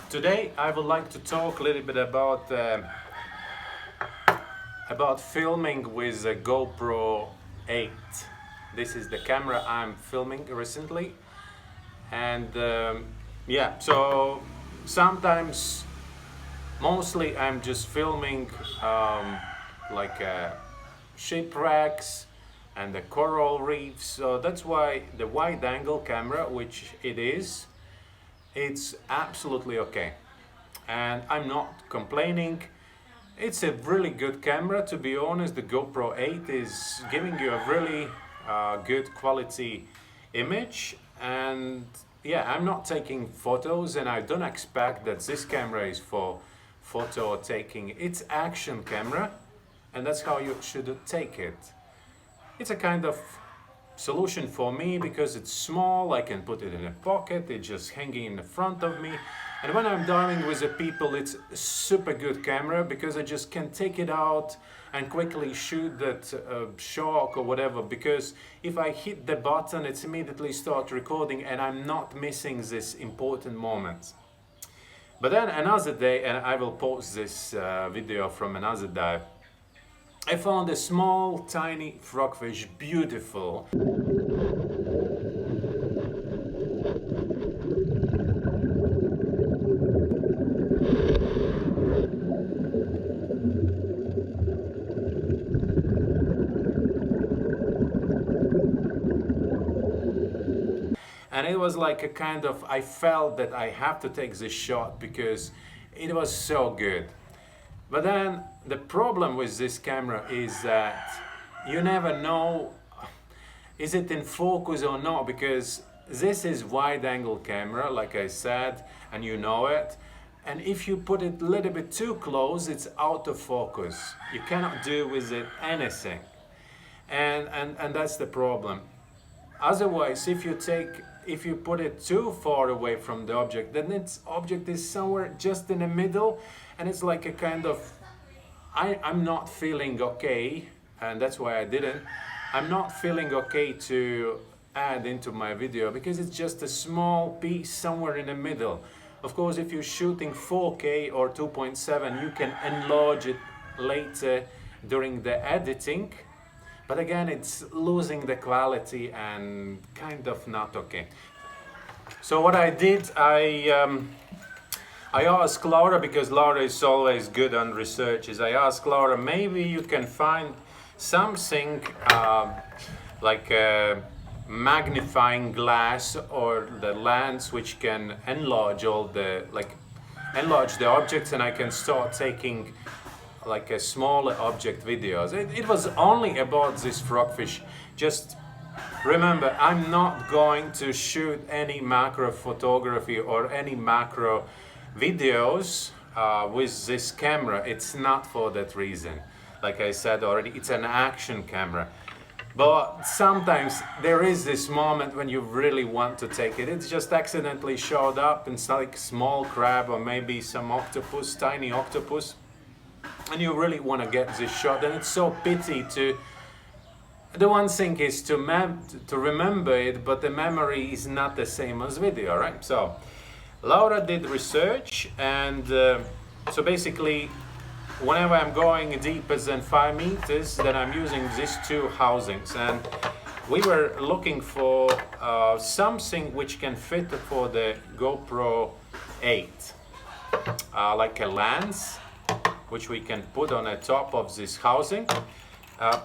Today I would like to talk a little bit about filming with a GoPro 8. This is the camera I'm filming recently, and yeah, so sometimes, mostly I'm just filming like shipwrecks and the coral reefs. So that's why the wide angle camera, which it is, it's absolutely okay, and I'm not complaining. It's a really good camera, to be honest. The GoPro 8 is giving you a really good quality image, and yeah, I'm not taking photos, and I don't expect that this camera is for photo taking. It's action camera, and that's how you should take it. It's a kind of solution for me because it's small. I can put it in a pocket, it's just hanging in the front of me, and when I'm diving with the people, it's a super good camera because I just can take it out and quickly shoot that shark or whatever, because if I hit the button, it's immediately start recording and I'm not missing this important moment. But then another day, and I will post this video from another dive, I found a small tiny frogfish, beautiful. And it was like a kind of, I felt that I have to take this shot because it was so good. But then the problem with this camera is that you never know, is it in focus or not, because this is wide angle camera, like I said, and you know it. And if you put it a little bit too close, it's out of focus. You cannot do with it anything. And that's the problem. Otherwise, if you put it too far away from the object, then its object is somewhere just in the middle, and it's like a kind of, I'm not feeling okay, and that's why I didn't. I'm not feeling okay to add into my video because it's just a small piece somewhere in the middle. Of course, if you're shooting 4K or 2.7, you can enlarge it later during the editing. But again, it's losing the quality and kind of not okay. So what I did, I asked Laura, because Laura is always good on researches. I asked Laura, maybe you can find something like a magnifying glass or the lens which can enlarge enlarge the objects, and I can start taking like a smaller object videos. It was only about this frogfish. Just remember, I'm not going to shoot any macro photography or any macro videos with this camera. It's not for that reason. Like I said already, it's an action camera. But sometimes there is this moment when you really want to take it. It's just accidentally showed up, and it's like small crab or maybe some octopus, tiny octopus, and you really want to get this shot. And it's so pity to, the one thing is to remember it, but the memory is not the same as video, right? So Laura did research, and so basically whenever I'm going deeper than 5 meters, then I'm using these two housings, and we were looking for something which can fit for the GoPro 8, like a lens which we can put on the top of this housing.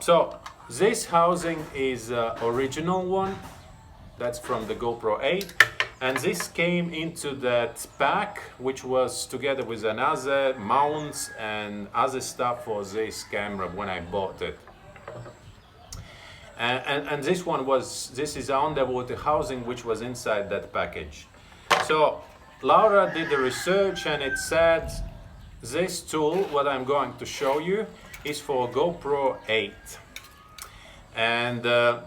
So this housing is original one, that's from the GoPro 8, and this came into that pack which was together with another mounts and other stuff for this camera when I bought it. And this is underwater housing which was inside that package. So Laura did the research, and it said this tool, what I'm going to show you, is for GoPro 8. And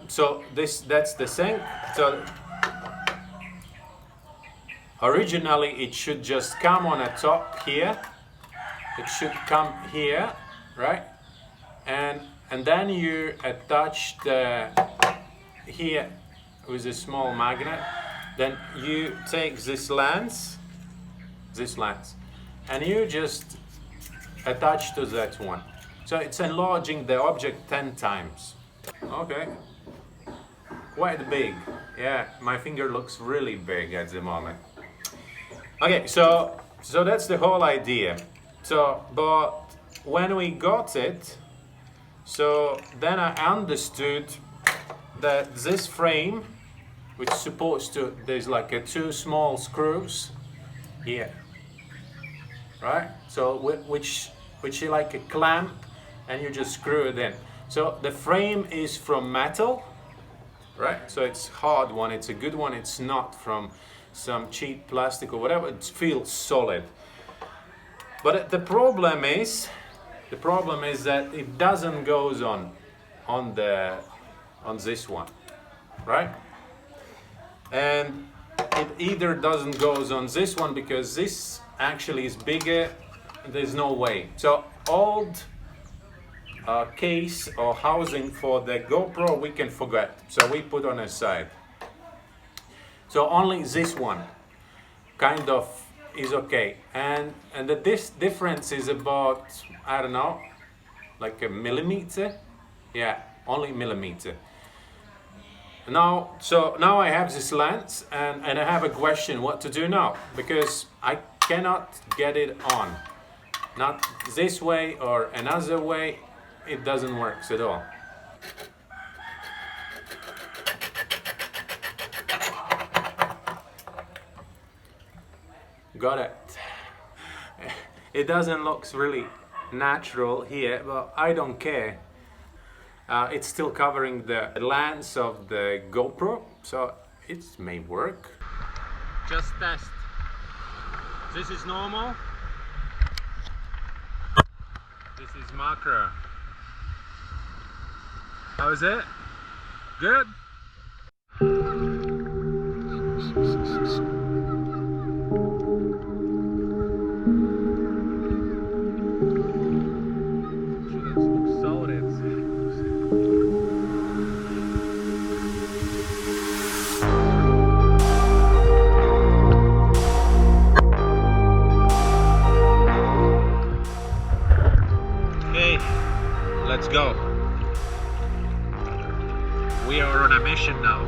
so that's the thing. So originally it should just come on the top here. It should come here, right? And then you attach the here with a small magnet. Then you take this lens, this lens, and you just attach to that one. So it's enlarging the object 10 times. Okay, quite big. Yeah, my finger looks really big at the moment. Okay, so that's the whole idea. So, but when we got it, so then I understood that this frame, which is supposed to, there's like a 2 small screws here, right? So which is like a clamp, and you just screw it in. So the frame is from metal, right? So it's hard one, it's a good one. It's not from some cheap plastic or whatever. It feels solid. But the problem is that it doesn't goes on this one, right? And it either doesn't goes on this one because this actually is bigger. There's no way. So old case or housing for the GoPro we can forget. So we put on a side. So only this one kind of is okay. And this difference is about, I don't know, like a millimeter. Yeah, only millimeter. Now, so now I have this lens, and I have a question what to do now, because I cannot get it on. Not this way or another way, it doesn't work at all. Got it. It doesn't look really natural here, but I don't care. It's still covering the lens of the GoPro, so it may work. Just test. This is normal. This is macro. How is it? Good? Let's go. We are on a mission now.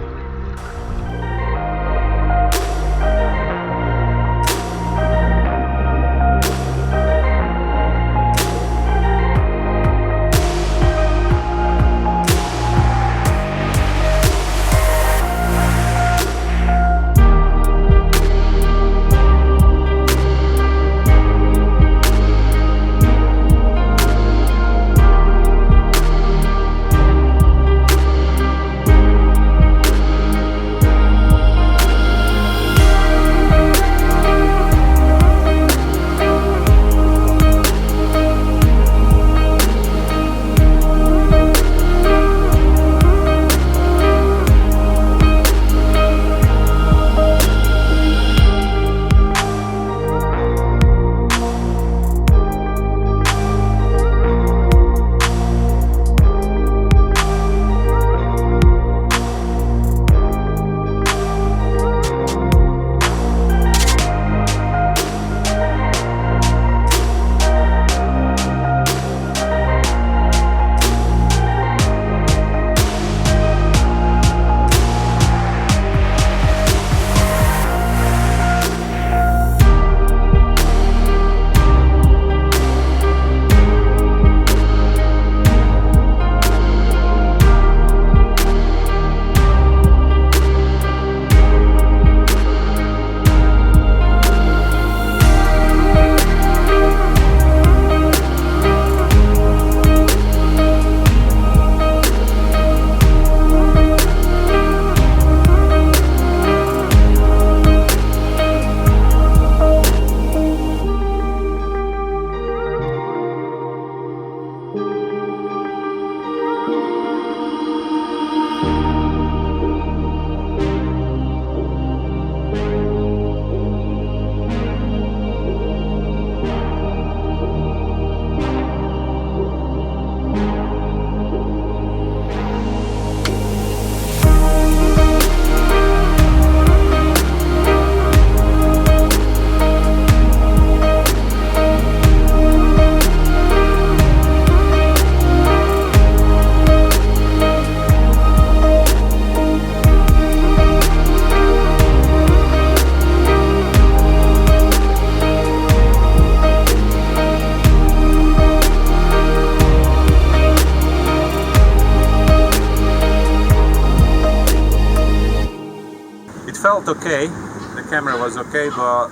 felt okay, the camera was okay, but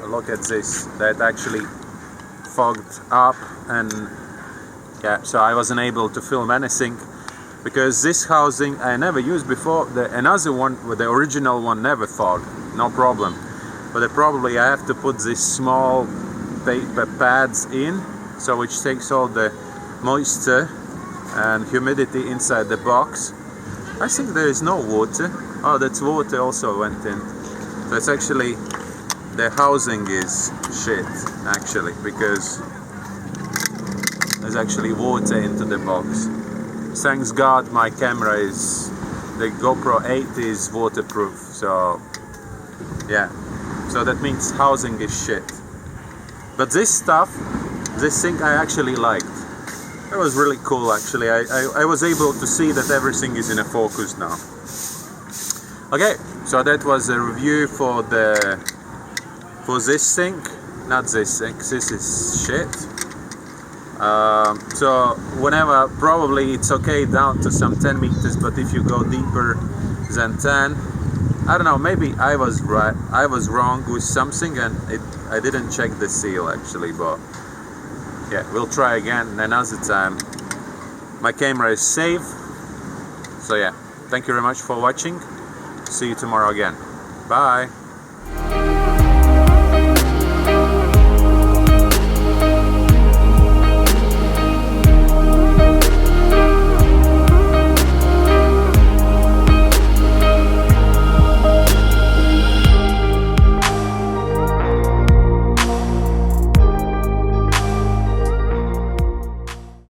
look at this, that actually fogged up, and yeah, so I wasn't able to film anything because this housing I never used before. Another one, the original one, never fogged, no problem. But probably I have to put these small paper pads in, so which takes all the moisture and humidity inside the box. I think there is no water. Oh, that's water also went in. So it's actually, the housing is shit actually, because there's actually water into the box. Thanks God my camera is, the GoPro 8 is waterproof, so yeah, so that means housing is shit. But this stuff, this thing I actually liked. It was really cool actually. I was able to see that everything is in a focus now. Okay, so that was a review for this thing. Not this thing, this is shit. So whenever, probably it's okay down to some 10 meters, but if you go deeper than 10, I don't know, maybe I was right, I was wrong with something, and I didn't check the seal actually, but yeah, we'll try again another time. My camera is safe, so yeah, thank you very much for watching. See you tomorrow again. Bye.